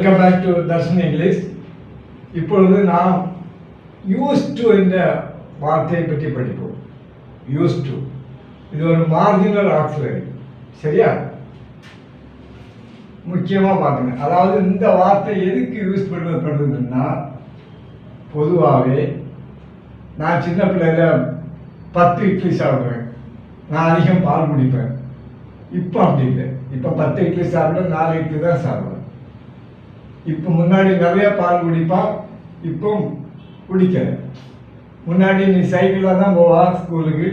Welcome back to Darshan English. இப்பொழுது நாம் use to என்ற வார்த்தையை பற்றி படிப்போம். யூஸ் டு இது ஒரு மார்ஜினல் ஆக்சிலரி, சரியா? முக்கியமாக பார்த்துங்க. அதாவது இந்த வார்த்தை எதுக்கு யூஸ் பண்ணப்படுதுன்னா, பொதுவாகவே நான் சின்ன பிள்ளையில் 10 இட்லி சாப்பிடுவேன், நான் அதிகம் பால் குடிப்பேன். இப்போ அப்படி இல்லை. இப்போ 10 இட்லி சாப்பிட 4 இட்லி தான் சாப்பிடுவேன். இப்போ முன்னாடி நிறைய பால் குடிப்பான், இப்போ குடிக்கல. முன்னாடி நீ சைக்கிளில் தான் போவா ஸ்கூலுக்கு,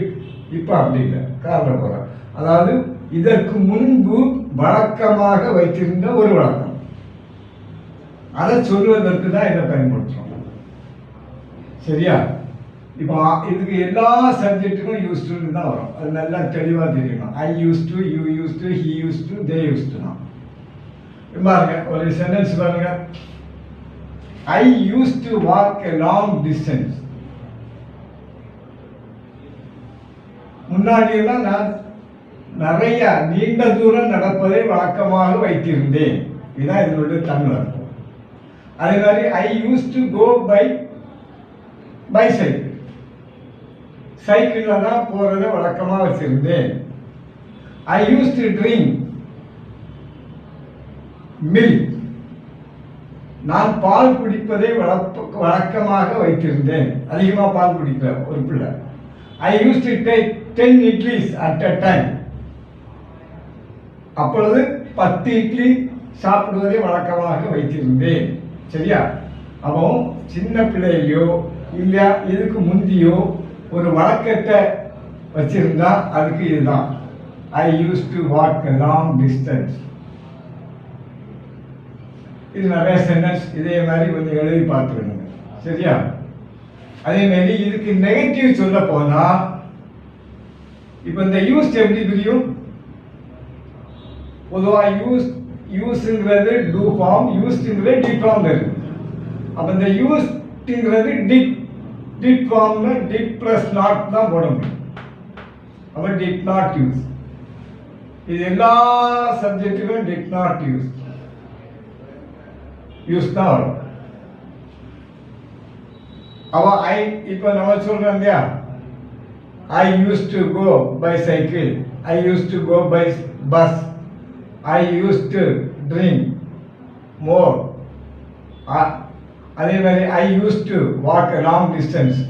இப்போ அப்படி இல்லை, காரில் போகிறான். அதாவது இதற்கு முன்பு வழக்கமாக வைத்திருந்த ஒரு வழக்கம், அதை சொல்வதற்கு தான் இதை பயன்படுத்துகிறோம், சரியா? இப்போ இதுக்கு எல்லா சப்ஜெக்ட்டுக்கும் யூஸ் டுன்னு தான் வரும். அது நல்லா தெளிவாக தெரியணும். I use to, you use to, he use to, they use to தான். பாருங்க, ஒரு சென்டென்ஸ் பாருங்க. I use to walk a long distance. முன்னாடி எல்லாம் நான் நிறைய நீண்ட தூரம் நடப்பதை வழக்கமாக வைத்திருந்தேன். இதுதான் இதனுடைய தமிழ் அர்த்தம். அதே மாதிரி I use to go by cycle. சைக்கிளில் தான் போகிறத வழக்கமாக வச்சிருந்தேன். I use to drink milk. நான் பால் குடிப்பதை வழக்கமாக வைத்திருந்தேன். அதிகமாக பால் குடிக்கிற ஒரு பிள்ளை. I use to take 10 idlis at a time. அப்பொழுது 10 இட்லி சாப்பிடுவதை வழக்கமாக வைத்திருந்தேன், சரியா? அப்போ சின்ன பிள்ளையிலையோ இல்லையா இதுக்கு முந்தியோ ஒரு வழக்கத்தை வச்சிருந்தா அதுக்கு இதுதான். I use to walk a long distance. இது நிறைய சென்டென்ஸ் இதே மாதிரி கொஞ்சம் எழுதி பார்த்துக்கணுங்க, சரியா? அதே மாதிரி இதுக்கு நெகட்டிவ் சொல்ல போனா, இப்போ இந்த யூஸ் எப்படி பிரியும்? பொதுவாக யூஸ்ங்கிறது டூ ஃபார்ம், யூஸ்ங்கிறது டி ஃபார்ம் இருக்கு. அப்போ இந்த யூஸ்ங்கிறது டிட் ஃபார்ம்ல டிட் பிளஸ் நாட் தான் போட முடியும். அப்போ டிட் நாட் யூஸ். இது எல்லா சப்ஜெக்டுக்கும் டிட் நாட் யூஸ் தான் வரும். அவன் இப்போ நம்ம சொல்றோம் இல்லையா, I use to go by cycle, I use to go by bus, I use to drink மோர். அதே மாதிரி I use to walk a long distance,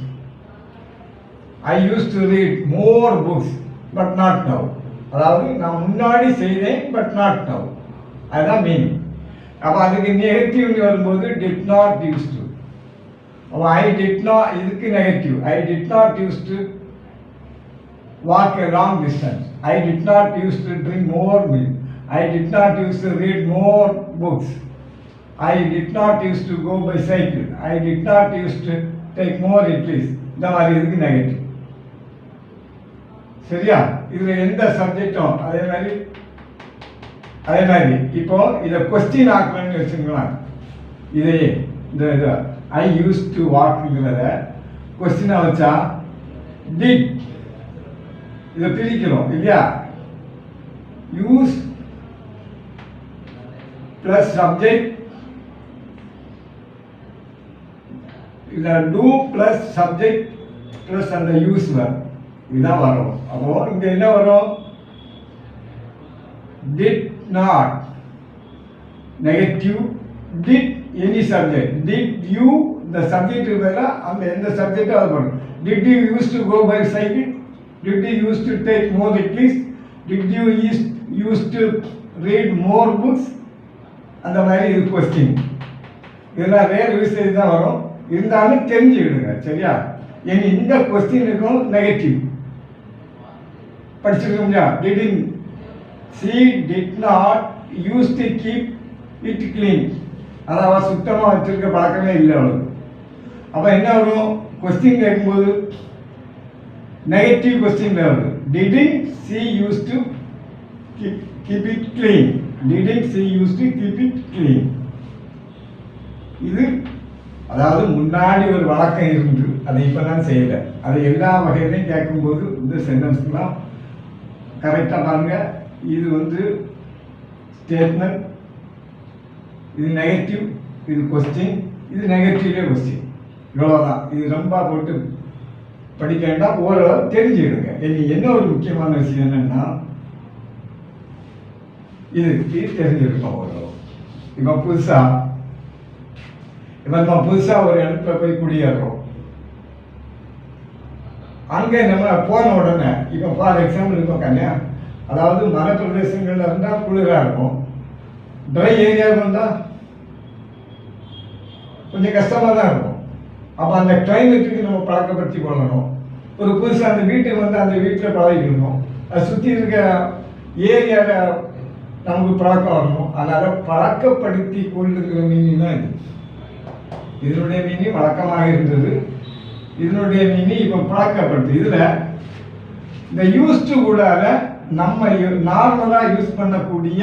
I use to read more books but not now. அதாவது நான் முன்னாடி செய்தேன் but not now, அதுதான் meaning. அப்போ அதுக்கு நெகட்டிவ்னு வரும்போது டிட் நாட் யூஸ் டு. அப்போ ஐ டிட் நாட், இதுக்கு negative. I did not use to walk a long distance, I did not use to drink more milk, I did not use to read more books, I did not use to go by cycle, I did not use to take more idlis. இந்த மாதிரி இதுக்கு negative, சரியா? இதில் எந்த சப்ஜெக்டும் அதே மாதிரி இப்போ இதை கொஸ்டின் ஆக்கணும்னு வச்சுக்கலாம். இதையே இந்த ஐ யூஸ் டு வாக்குங்கிறத கொஸ்டினா வச்சா டிட் இதை பிரிக்கிறோம் இல்லையா? யூஸ் பிளஸ் சப்ஜெக்ட், இல்லை டூ பிளஸ் சப்ஜெக்ட் பிளஸ் அந்த யூஸ் இதுதான் வரும். அப்போ இங்க என்ன வரும்? did not negative, did any subject, did you the subject வேலை அந்த எந்த சப்ஜெக்டும் அது வரும். did you use to go by cycle, did you use to take more English, did you use to read more books. அந்த மாதிரி இது question. இதெல்லாம் rare usage தான் வரும், இருந்தாலும் தெரிஞ்சுக்கிடுங்க, சரியா? இனி இந்த கொஸ்டினுக்கும் நெகட்டிவ் படிச்சிருக்க முடியாது. didn't she did not used to keep it clean. அதாவது சுத்தமாக வச்சிருக்க பழக்கமே இல்லை அவளுக்கு. அப்போ என்ன வரும்? கொஸ்டின் கேட்கும்போது நெகட்டிவ் கொஸ்டின் வருது. didn't she used to keep it clean, didn't she used to keep it clean. இது அதாவது முன்னாடி ஒரு வழக்கம் இருந்து அதை இப்போ தான் செய்யலை. அதை எல்லா வகையிலையும் கேட்கும்போது இந்த சென்டென்ஸ்லாம் கரெக்டாக பாருங்க. இது ஸ்டேட்மெண்ட், இது நெகட்டிவ், இது கொஸ்டின், இது நெகட்டிவ்லேயே கொஸ்டின். இவ்வளோதான். இது ரொம்ப போட்டு படிக்க வேண்டாம், ஓரளவு தெரிஞ்சுக்கிடுங்க. இனி என்ன ஒரு முக்கியமான விஷயம் என்னன்னா, இது தெரிஞ்சிருக்கோம் ஓரளவு. இப்போ நம்ம புதுசாக ஒரு இடத்துல போய் குடியேறோம். அங்கே நம்ம போன உடனே இப்போ ஃபார் எக்ஸாம்பிள் இப்போ கன்னியா, அதாவது மலைப்பிரதேசங்கள்ல இருந்தால் குளிராக இருக்கும், ட்ரை ஏரியாவுக்கு வந்தால் கொஞ்சம் கஷ்டமாக தான் இருக்கும். அப்போ அந்த கிளைமேட்டுக்கு நம்ம பழக்கப்படுத்தி கொள்ளணும். ஒரு புதுசாக அந்த வீட்டுக்கு வந்து அந்த வீட்டில் பழகிக்கணும். அதை சுற்றி இருக்க ஏரியாவில் நமக்கு பழக்கம் வரணும். அதனால் பழக்கப்படுத்தி கொள்ளுங்கிற மீனிங் தான் இது. இதனுடைய மீனி வழக்கமாக இருந்தது, இதனுடைய மீனி இப்போ பழக்கப்படுத்து. இதில் இந்த யூஸ்டு கூட நம்ம நார்மலாக யூஸ் பண்ணக்கூடிய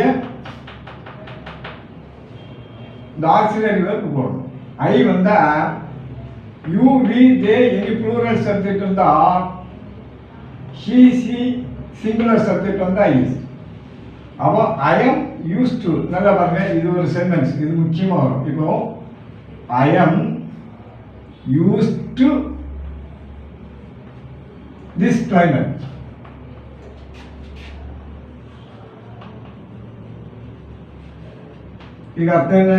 இந்த ஆக்சிலரி வெர்ப் போடணும். ஐ வந்தா you we they any plural subject வந்தா ஹி சி சிங்குலர் சப்ஜெக்ட் வந்தா இஸ். அப்போ ஐ எம் யூஸ் டு, நல்லா பாருங்க, இது ஒரு சென்டென்ஸ், இது முக்கியமாக வரும். இப்போ ஐ am use to this climate. இது அர்த்தம் என்ன?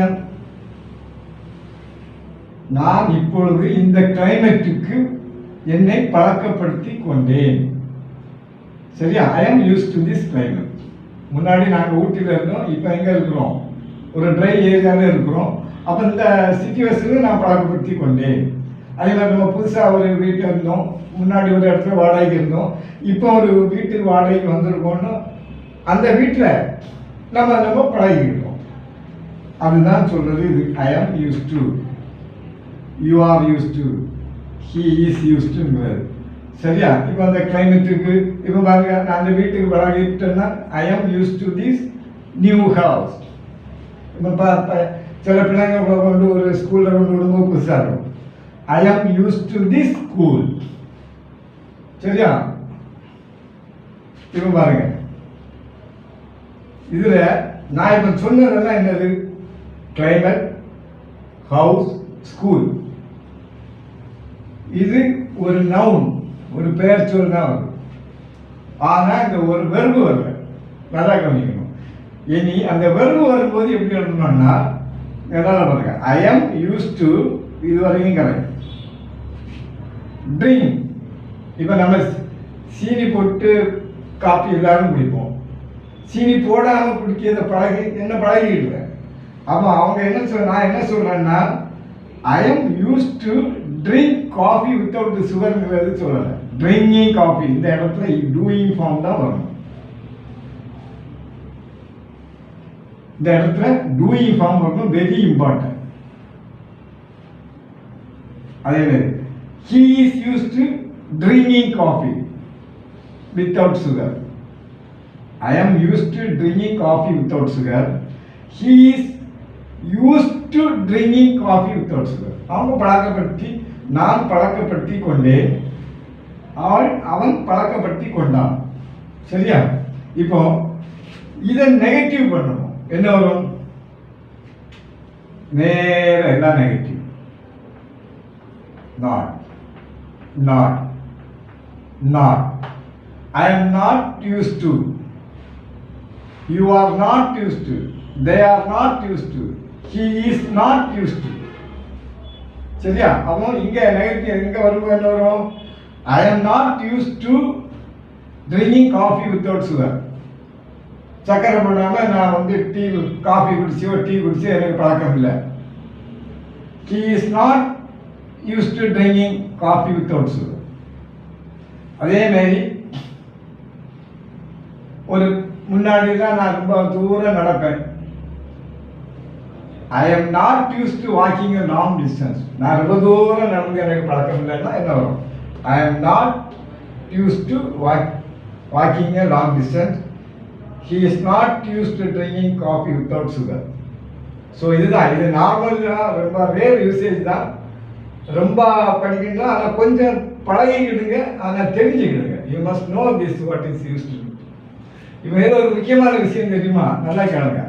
நான் இப்பொழுது இந்த கிளைமேட்டுக்கு என்னை பழக்கப்படுத்தி கொண்டேன். சரியா? ஐ am use to this climate. முன்னாடி நாங்கள் ஊட்டியில் இருந்தோம், இப்போ எங்கே இருக்கிறோம்? ஒரு ட்ரை ஏரியாவில் இருக்கிறோம். அப்போ இந்த சிச்சுவேஷனுக்கு நான் பழக்கப்படுத்தி கொண்டேன். அதே மாதிரி நம்ம புதுசாக ஒரு வீட்டில் இருந்தோம், முன்னாடி ஒரு இடத்துல வாடகைக்கு இருந்தோம், இப்போ ஒரு வீட்டுக்கு வாடகைக்கு வந்திருக்கோம்னு அந்த வீட்டில் நம்ம பழகிக்கிட்டோம். அதுதான் சொல்றது. இது I am use to, you are use to, he is use டுங்கிறது. சரியா? இப்போ அந்த கிளைமேட்டுக்கு இப்போ பாருங்க, நான் அந்த வீட்டுக்கு பழகிட்டேன்னா ஐ am use to this new house. இப்போ சில பிள்ளைங்க கொண்டு ஒரு ஸ்கூலில் கொண்டு விடும்போது புதுசாக இருக்கும். ஐ am use to this school. சரியா? இப்போ பாருங்க, இதுல நான் இப்போ சொன்னதெல்லாம் என்னது? Climate, house, school. இது ஒரு நவுன், ஒரு பெயர் சொல் தான் வரும். ஆனால் இந்த ஒரு வெர்பு வரல, நல்லா கவனிக்கணும். இனி அந்த வெர்பு வரும்போது எப்படி எழுதணும்னா, நல்லா பாருங்க, ஐ எம் யூஸ் டு, இது வரைக்கும் கரெக்ட். ட்ரிங்க், இப்போ நம்ம சீனி போட்டு காப்பி எல்லாரும் குடிப்போம். சீனி போடாமல் குடிக்கிறத என்ன பழகிடுவேன். அப்போ அவங்க நான் என்ன சொல்றேன்னா, I am use to drink coffee without சுகர்ங்கிறது சொல்லலை. ட்ரிங்கிங் காஃபி, இந்த இடத்துல டூயிங் ஃபார்ம் தான் வரணும். இந்த இடத்துல டூயிங் ஃபார்ம் வரணும், வெரி இம்பார்ட்டன்ட். அதே மாதிரி he is used to drinking coffee without sugar. I am used to drinking coffee without sugar. He is used to drinking coffee without sugar. அவங்க பழக்கப்படுத்தி, நான் பழக்கப்படுத்தி கொண்டேன், அவன் பழக்கப்படுத்தி கொண்டான். சரியா? இப்போ இதை நெகட்டிவ் பண்ணணும். என்ன வரும்? நேர எல்லாம் negative. not. I am not used to. You are not used to. They are not used to. He is not used to. சரியா? அப்போ இங்க நெகட்டிவ் எங்க வரும்போது என்ன வரும்? I am not used to drinking coffee without sugar. சக்கரை போடாம நான் வந்து காஃபி குடிச்சோ டீ குடிச்சோ எனக்கு பழக்கம் இல்லை. He is not used to drinking coffee without sugar. அதே மாதிரி ஒரு முன்னாடி தான் நான் ரொம்ப தூரம் நடப்பேன். I am not use to walking a long distance. நான் ரொம்ப தூரம் நடந்து எனக்கு பழக்கம் இல்லைன்னா என்ன வரும்? I am not use to walking a long distance. He is not used to drinking coffee without sugar. So இதுதான், இது நார்மலாக ரொம்ப ரேர் யூசேஜ் தான். ரொம்ப படிக்கணும், ஆனால் கொஞ்சம் பழகிக்கிடுங்க, ஆனால் தெரிஞ்சுக்கிடுங்க. You must know this what is used. இப்போ ஏதோ ஒரு முக்கியமான விஷயம் தெரியுமா? நல்லா கேளுங்க.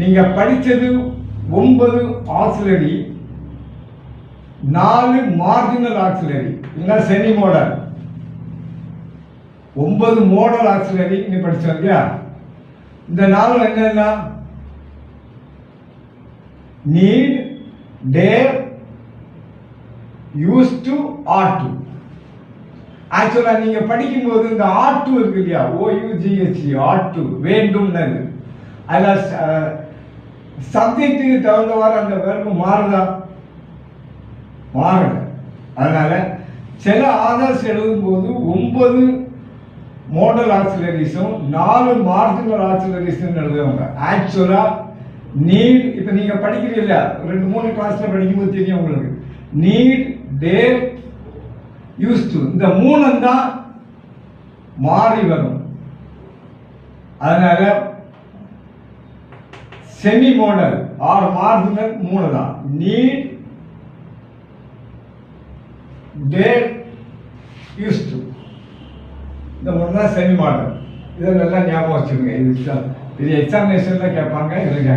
நீங்க படிச்சது 9 ஆக்சிலரி, 4 மார்ஜினல் ஆக்சிலரி, இல்லைன்னா செமி மோடல். 9 மோடல் ஆக்சிலரி நீ படிச்சோம் இல்லையா? இந்த 4 என்னன்னா need, dare, used to, ought to. ஆக்சுவலா நீங்க படிக்கும்போது இந்த ஆட் டு இருக்கு இல்லையா, OUGH, ஆட் டு, வேண்டும்னு. அதில் சப்ஜெக்ட்டுக்கு தகுந்தவாறு அந்த வெர்பு மாறுதா? மாறல. அதனால சில ஆதர்ஸ் எழுதும் போது 9 மோடல் ஆக்சிலரிஸும் 4 மார்ஜினல் ஆக்சிலரிஸும் எழுதுவாங்க. ஆக்சுவலா நீட், இப்ப நீங்க படிக்கிறீங்க 2-3 கிளாஸ்ல படிக்கும்போது தெரியும் உங்களுக்கு. நீட், டேர், யூஸ் டு, இந்த 3 தான் மாறி வரும். அதனால செமி மோடல் ஆர் மார்ஜினல் 3 தான். நீட், டேர், யூஸ் டு, இந்த 3 தான் செமி மாடல். இதை நல்லா ஞாபகம் வச்சுக்கோங்க. இது எக்ஸாமினேஷன்ல கேட்பாங்க. இதுங்க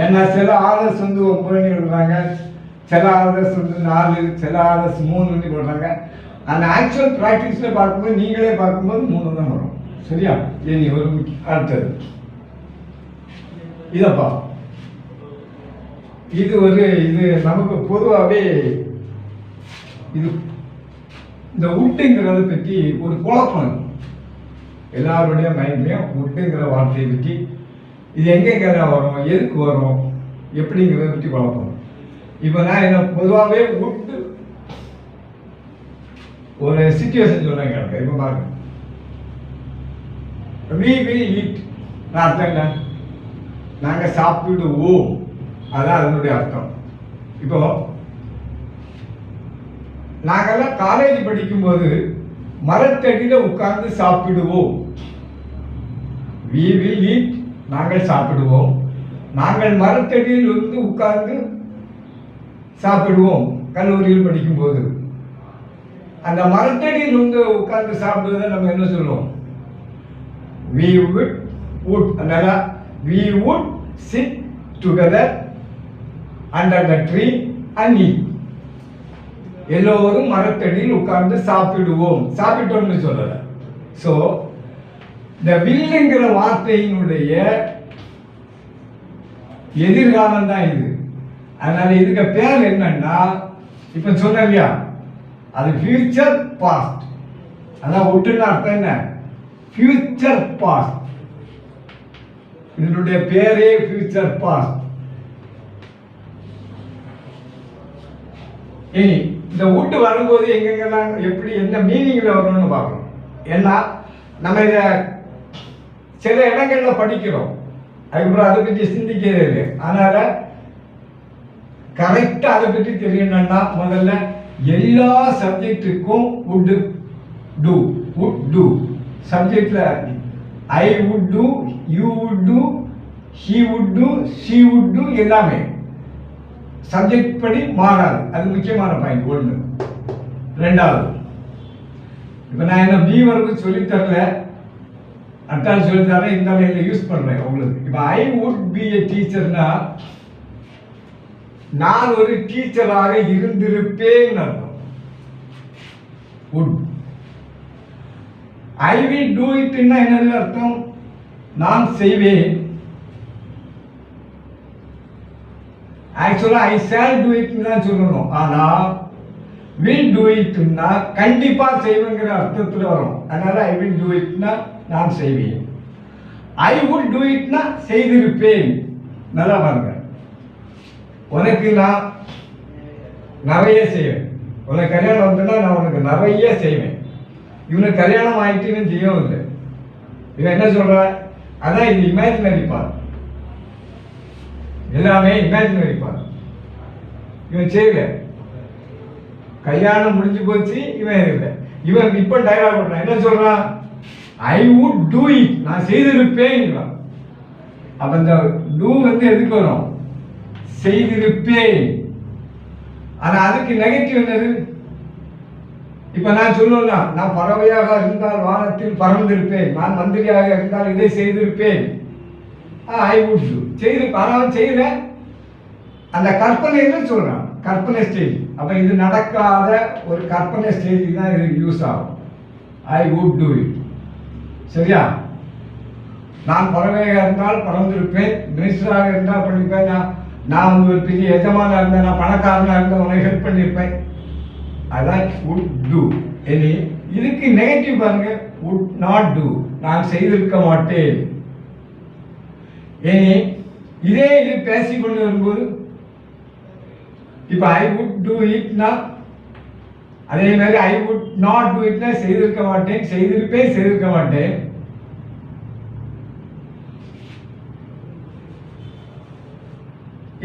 ஏன்னா சில ஆர்டர்ஸ் 9 எழுதுறாங்க, சில ஆர்டர்ஸ் 4, சில ஆர்டர்ஸ் 3 போடுறாங்க. அந்த ஆக்சுவல் ப்ராக்டிஸ்ல பார்க்கும்போது நீங்களே பார்க்கும்போது 3 தான் வரும். சரியா? இனி ஒரு அடுத்தது இதப்பா, இது நமக்கு பொதுவாகவே இது இந்த உட்டுங்கிறத பற்றி ஒரு குழப்பம் இருக்கும் எல்லாருடைய மைண்ட்லையும். உட்டுங்கிற வார்த்தையை பற்றி இது எங்கெங்க வரும், எதுக்கு வரும், எப்படிங்கிறத பற்றி குழப்பம். இப்போ நான் என்ன பொதுவாகவே உட்டு ஒரு சிச்சுவேஷன் சொல்றேன். இப்போ பாருங்க, we will eat, அர்த்தம் என்ன? நாங்க சாப்பிடுவோம், அதான் அதனுடைய அர்த்தம். இப்போ நாங்கெல்லாம் காலேஜ் படிக்கும்போது மரத்தடியில உட்கார்ந்து சாப்பிடுவோம். we will eat, நாங்கள் சாப்பிடுவோம். நாங்கள் மரத்தடியில் இருந்து உட்கார்ந்து சாப்பிடுவோம். கல்லூரியில் படிக்கும்போது அந்த மரத்தடியில் வந்து உட்கார்ந்து சாப்பிடுவதை நம்ம என்ன சொல்லுவோம்? we would, அதனால we would sit together under the tree and eat. எல்லோரும் மரத்தடியில் உட்கார்ந்து சாப்பிடுவோம், சாப்பிட்டோம்னு சொல்லல. சோ இந்த வில்லுங்கிற வார்த்தையினுடைய எதிர்காலம் தான் இது. அதனால இதுக்கு பேர் என்னன்னா, இப்ப சொன்ன இல்லையா, அது ஃபியூச்சர் பாஸ்ட். அதான் ஒட்டுன்னு அர்த்தம் என்ன? Future past. இதனுடைய பேரே ஃபியூச்சர் பாஸ்ட். இனி இந்த உட்டு வரும்போது எங்கெங்கெல்லாம் எப்படி என்ன மீனிங்ல வரணும்னு பார்க்கணும். ஏன்னா நம்ம இத சில இடங்கள்ல படிக்கிறோம், அதுக்கப்புறம் அதை பற்றி சிந்திக்கிறதே இல்லை. அதனால கரெக்டா அதை பற்றி தெரியணும்னா முதல்ல எல்லா சப்ஜெக்டுக்கும் would do சப்ஜெக்ட்ல I would do, you would do, he would do, she would do எல்லாமே சப்ஜெக்ட் படி மாறாது. அது முக்கியமான பாயிண்ட். ஒன்று. ரெண்டாவது, இப்ப நான் என்ன பி வரைக்கும் சொல்லி தரல, அட்டால் சொல்லி தரேன், இந்த லைன்ல யூஸ் பண்றேன் உங்களுக்கு. இப்ப I would be a teacherனா நான் ஒரு டீச்சராக இருந்திருப்பேன் அர்த்தம். would. I will do it ன்னா என்னது அர்த்தம்? நான் செய்வேன். ஆக்சுவலா I shall do it தான் சொல்லணும். ஆனா will do it ன்னா கண்டிப்பா செய்வேங்கிற அர்த்தத்துல வரும். அதனால I will do it ன்னா நான் செய்வேன். I would do it ன்னா செய்திருப்பேன். நல்லா பாருங்க, உனக்கு நான் நிறைய செய்வேன். உனக்கு கல்யாணம் வந்துன்னா நான் உனக்கு நிறைய செய்வேன். இவனுக்கு கல்யாணம் ஆயிட்டுன்னு செய்யவும் இல்லை. இவன் என்ன சொல்ற? அதான் இது இமேஜினரி பார்ட். எல்லாமே இமேஜினரி பார்ட். இவன் செய்யல, கல்யாணம் முடிஞ்சு போச்சு, இவன் இல்லை. இவன் இப்ப டயலாக் பண்றான். என்ன சொல்றான்? ஐ வுட் டூ இட், நான் செய்திருப்பேன். அப்ப இந்த டூ வந்து எதுக்கு வரும்? செய்திருப்பேன். ஆனா அதுக்கு நெகட்டிவ் என்னது? இப்ப நான் சொல்லணும்னா, நான் பறவையாக இருந்தால் வானத்தில் பறந்திருப்பேன், நான் மந்திரியாக இருந்தால் இதை செய்திருப்பேன். ஐ வுட் டூ. செய்து ஆனால் செய்யல அந்த கற்பனைன்னு சொல்றான், கற்பனை ஸ்டேஜ். அப்ப இது நடக்காத ஒரு கற்பனை ஸ்டேஜ் தான் இது யூஸ் ஆகும். ஐ வுட் டூ இட். சரியா? நான் பறவையாக இருந்தால் பறந்திருப்பேன், மினிஸ்டராக இருந்தால் பண்ணிப்பேன், நான் வந்து ஒரு பெரிய எஜமானா இருந்தேன், நான் பணக்காரனாக இருந்தால் உனக்கு ஹெல்ப் பண்ணியிருப்பேன். அதான் வுட் டூ. இனி இதுக்கு நெகட்டிவ் பாருங்க, வுட் நாட் டூ, நான் செய்திருக்க மாட்டேன். இனி இதே இது பேசி கொண்டு வரும்போது இப்போ ஐ வுட் டூ இட்னா, அதே மாதிரி ஐ வுட் நாட் டூ இட்னா செய்திருக்க மாட்டேன், செய்திருப்பேன், செய்திருக்க மாட்டேன்.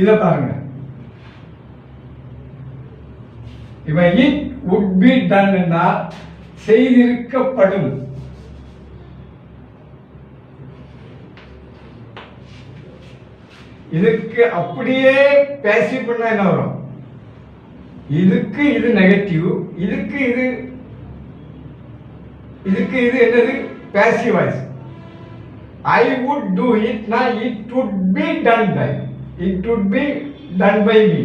இத பாருங்க, இப்ப இட் வுட் பி டன்னா செய்திருக்கப்படும். இதுக்கு அப்படியே பேசிவ் பண்ணா என்ன வரும்? இதுக்கு இது நெகட்டிவ், இதுக்கு இது என்னது? Passive voice. I would do இட்னா it would be done by, it would be done by me.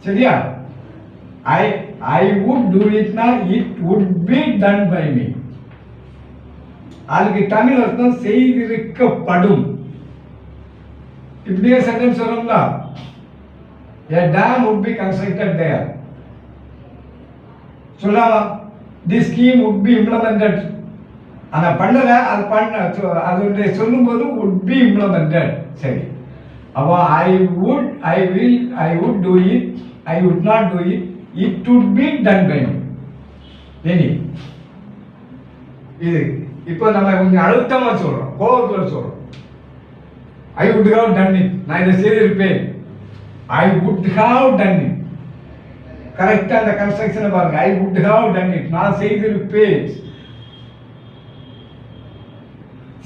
சரியா? I would do it na it would be done by me. அதுக்கு தமிழ் அர்த்தம் செய்திருக்கப்படும். இப்படியே சென்டென்ஸ் வரும்ல, a dam would be constructed there. சொல்லலாம், this scheme would be implemented. ஆனா பண்ணல, அது சொல்லும்போது would be implemented. சரி, அப்போ I would do it, I would not do it, it would be done by me. இனி இது இப்போ நம்ம கொஞ்சம் அழுத்தமா சொல்றோம், கோபத்துல சொல்றோம். I would have done it, நான் இதை செய்திருப்பேன். I would have done it. கரெக்டா அந்த கன்ஸ்ட்ரக்ஷனை பாருங்க, I would have done it, நான் செய்திருப்பேன்.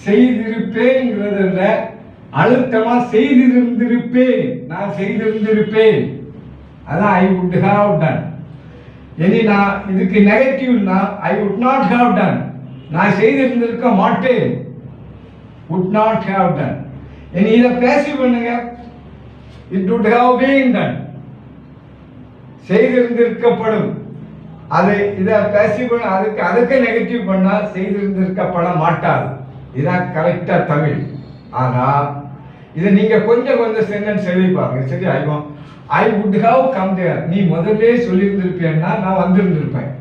செய்திருப்பேங்கிறதுல அழுத்தமா செய்திருந்திருப்பேன், நான் செய்திருந்திருப்பேன். அதான் ஐ வுட் ஹாவ் டன். இனி நான் இதுக்கு நெகட்டிவ்னா I would not have done, நான் செய்திருந்திருக்க மாட்டேன். Would not have done. இனி இதை பேசிவ் பண்ணுங்க, it would have been done, செய்திருந்திருக்கப்படும். அது இதை பேசிவ் பண்ண, அதுக்கு நெகட்டிவ் பண்ணா செய்திருந்திருக்கப்பட மாட்டாது. இதுதான் கரெக்டா தமிழ். ஆனா இதை நீங்க கொஞ்சம் சென்டென்ஸ் எழுதி பாருங்க. சரி, I would have come there, நீ முதல்ல சொல்லியிருந்திருப்பேன்னா நான் வந்திருந்திருப்பேன்.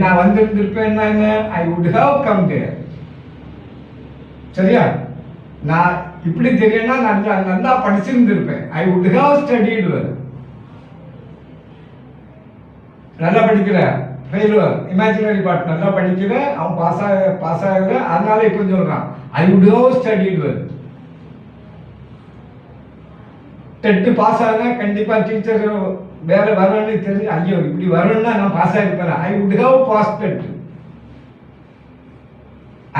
நான் வந்திருந்திருப்பேன்னா என்ன? I would have come there. சரியா? நான் இப்படி தெரியும்னா நல்லா படிச்சிருந்திருப்பேன். I would have studied well. நல்லா படிக்கிற ஃபெயிலுவர், இமேஜினரி பார்ட் நல்லா படிக்கிற, அவன் பாஸ் ஆகுற, அதனால இப்போ சொல்றான் I would have studied well. TET pass ஆகுனா கண்டிப்பா டீச்சர் வேலை வரணும்னு தெரிஞ்சு, ஐயோ இப்படி வரணும்னா நான் பாஸ் ஆகிருப்பேன். I would have passed,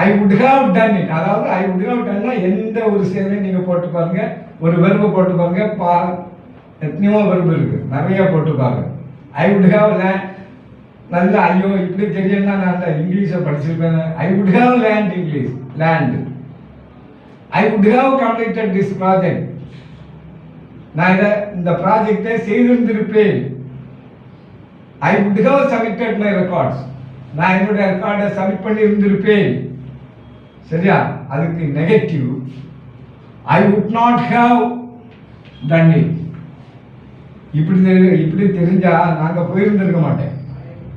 I would have done it. அதாவது ஐ வுட் ஹாவ் டன்னா எந்த ஒரு செயலையும் நீங்க போட்டு பாருங்க, ஒரு வெர்பு போட்டு பாருங்க, எத்தனையோ வெர்பு இருக்கு, நிறைய போட்டு பாருங்க. ஐ வுட் ஹாவ் நல்லா, ஐயோ இப்படி தெரியும்னா நான் இங்கிலீஷை படிச்சிருப்பேன். I would have learnt English, learnt. I would have completed this project, நான் இந்த ப்ராஜெக்டை செய்திருந்திருப்பேன். I would have submitted my records, நான் என்னுடைய ரெக்கார்டை சப்மிட் பண்ணி இருந்திருப்பேன். சரியா? அதுக்கு negative I would not have done it. இப்படி தெரிஞ்சா நாங்க போயிருந்திருக்க மாட்டேன்.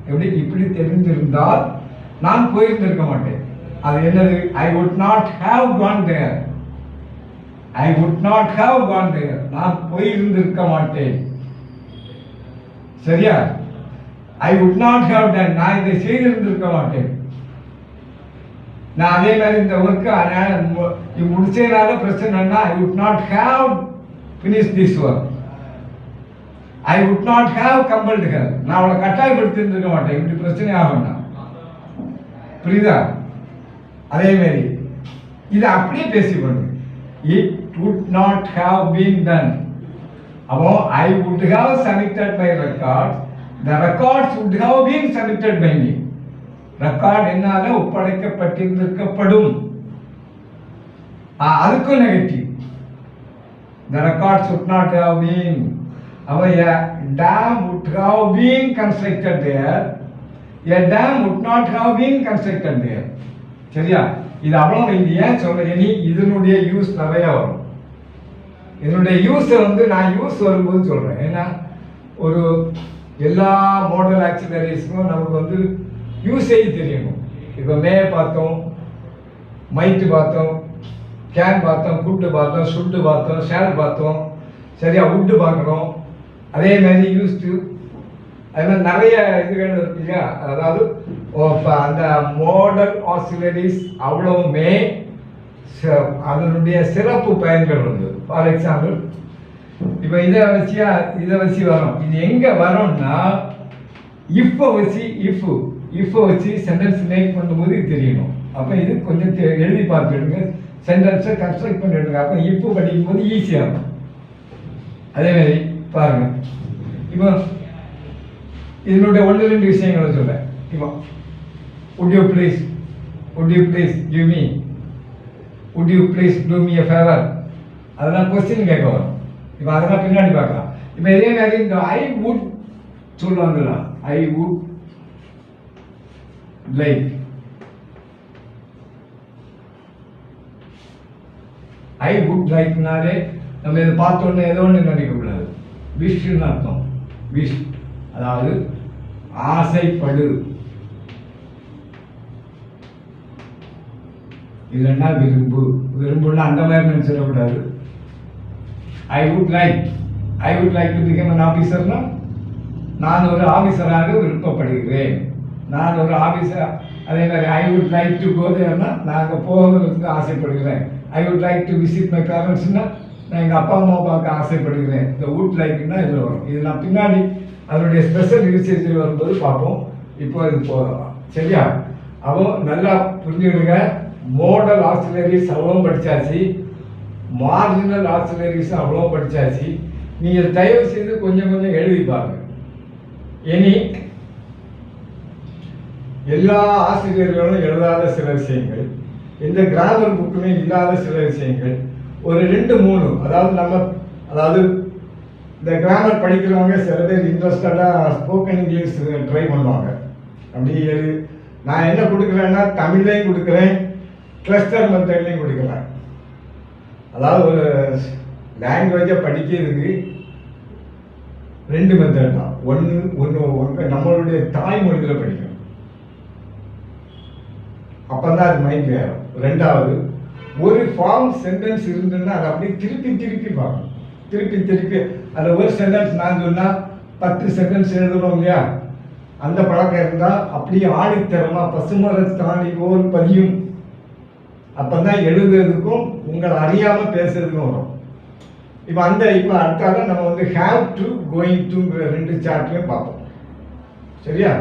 எப்படி? இப்படி தெரிஞ்சிருந்தால் நான் போயிருந்திருக்க மாட்டேன். அது என்னது? I would not have gone there, I would not have gone there, நான் போயிருந்திருக்க மாட்டேன். சரியா? I would not have done, நான் இதை செய்திருந்திருக்க மாட்டேன். நான் அதே மாதிரி இந்த ஒர்க்கு முடிச்சதுனால பிரச்சனைனா ஐ would not have finish this work, I would not have compelled her, நான் அவளை கட்டாயப்படுத்தி இருந்திருக்க மாட்டேன். இப்படி பிரச்சனை ஆகும்னா, புரியுதா? அதே மாதிரி இது அப்படியே பேசி பண்ணுங்க. It would not have been done. அப்போ I would have submitted my record, the records would have been submitted by me. Record என்னால ஒப்படைக்கப்பட்டிருந்திருக்கப்படும். அதுக்கும் negative. The record should not have been. A dam would have been constructed there. A dam would not have been constructed there. சரியா? இது அவ்வளவு இது ஏன் சொல்றேன், இனி இதனுடைய யூஸ் நிறைய வரும். இதனுடைய யூஸ் நான் யூஸ் வரும்போது சொல்றேன். ஏன்னா ஒரு எல்லா மாடல் ஆக்சிலரிஸ்க்கும் நமக்கு யூசேஜ் தெரியணும். இப்போ பார்த்தோம், மைட்டு பார்த்தோம், கேன் பார்த்தோம், குட்டு பார்த்தோம், சுட்டு பார்த்தோம், ஷேல் பார்த்தோம், சரியா உட்டு பார்க்குறோம். அதே மாதிரி யூஸ்டு அது மாதிரி நிறைய இதுகள் இருக்கு இல்லையா. அதாவது அந்த மாடல் ஆக்சிலரிஸ் அவ்வளவுமே அதனுடைய சிறப்பு பயன்கள் உண்டு. ஃபார் எக்ஸாம்பிள் இப்போ இதை வச்சு வரும். இது எங்கே வரும்னா இப்போ வச்சு சென்டென்ஸ் மேக் பண்ணும்போது இது தெரியணும். அப்போ இது கொஞ்சம் எழுதி பார்த்துடுங்க, சென்டென்ஸை கன்ஸ்ட்ரக்ட் பண்ணிடுங்க. அப்போ இப்போ படிக்கும்போது ஈஸியாக இருக்கும். அதேமாதிரி பாருங்க, இப்போ இதனுடைய 1-2 விஷயங்களை சொல்கிறேன். இப்போ would you please give me, would you please do me a favor, அதெல்லாம் கொஸ்டின் கேட்க வரும். இப்போ அதெல்லாம் பின்னாடி பார்க்கலாம். இப்போ இதே மாதிரி இந்த ஐ வுட் சொல்லுவாங்களா, I would like, I would லைக்னாலே நம்ம இதை பார்த்தோன்னே ஏதோ ஒன்று நினைக்கக்கூடாது. விஷன்னு அர்த்தம். விஷ் அதாவது ஆசைப்படு. இல்லைன்னா விரும்புன்னா அந்த மாதிரி நினைச்சிடக்கூடாது. I would like to become an ஆஃபீஸர்னா நான் ஒரு ஆஃபீஸராக விருப்பப்படுகிறேன். நான் ஒரு ஆஃபீஸர். அதே மாதிரி I would like to go தேர்னா நான் அங்கே போகிறதுக்கு ஆசைப்படுகிறேன். I would like to visit my பேரண்ட்ஸ்னா நான் எங்கள் அப்பா அம்மா பார்க்க ஆசைப்படுகிறேன். இந்த வுட் லைக்னா இதில் வரும். இது நான் பின்னாடி அதனுடைய ஸ்பெஷல் யூசேஜில் வரும்போது பார்ப்போம். இப்போ இது போகலாம். சரியா? அப்போ நல்லா புரிஞ்சுக்கிடுங்க. மோடல் ஆக்சிலரிஸ் அவ்வளோ படித்தாச்சு, மார்ஜினல் ஆக்சிலரிஸ் அவ்வளோ படித்தாச்சு. நீங்கள் தயவு செய்து கொஞ்சம் எழுதி பாருங்க. இனி எல்லா ஆசிரியர்களும் எழுதாத சில விஷயங்கள், இந்த கிராமர் புக்குமே இல்லாத சில விஷயங்கள், ஒரு 2-3 அதாவது இந்த கிராமர் படிக்கிறவங்க சில பேர் இன்ட்ரெஸ்டடாக ஸ்போக்கன் இங்கிலீஷ் ட்ரை பண்ணுவாங்க. அப்படி நான் என்ன கொடுக்குறேன்னா தமிழ்லையும் கொடுக்குறேன், கிளஸ்டர் மெத்தட்லையும் கொடுக்குறேன். அதாவது ஒரு லாங்குவேஜை படிக்கிறதுக்கு 2 மெத்தட் தான். ஒன்று நம்மளுடைய தாய்மொழியில் படிக்கணும், அப்போ தான் அது மைண்ட் ஏறும். 2வது ஒரு ஃபார்ம் சென்டென்ஸ் இருந்துன்னா அதை அப்படியே திருப்பி பார்க்கணும். திருப்பி அதில் ஒரு சென்டென்ஸ் நான் சொன்னால் 10 சென்டென்ஸ் எழுதுறோம் இல்லையா, அந்த பழக்கம் இருந்தால் அப்படியே ஆடித்தரமாக பசுமர தாண்டி போல் பதியும். அப்போ தான் எழுதுறதுக்கும் உங்களை அறியாமல் பேசுறதுக்கும் வரும். இப்போ அடுத்தால நம்ம ஹேவ் டு, கோயிங் டுங்கிற 2 சாப்டரையும் பார்ப்போம். சரியா?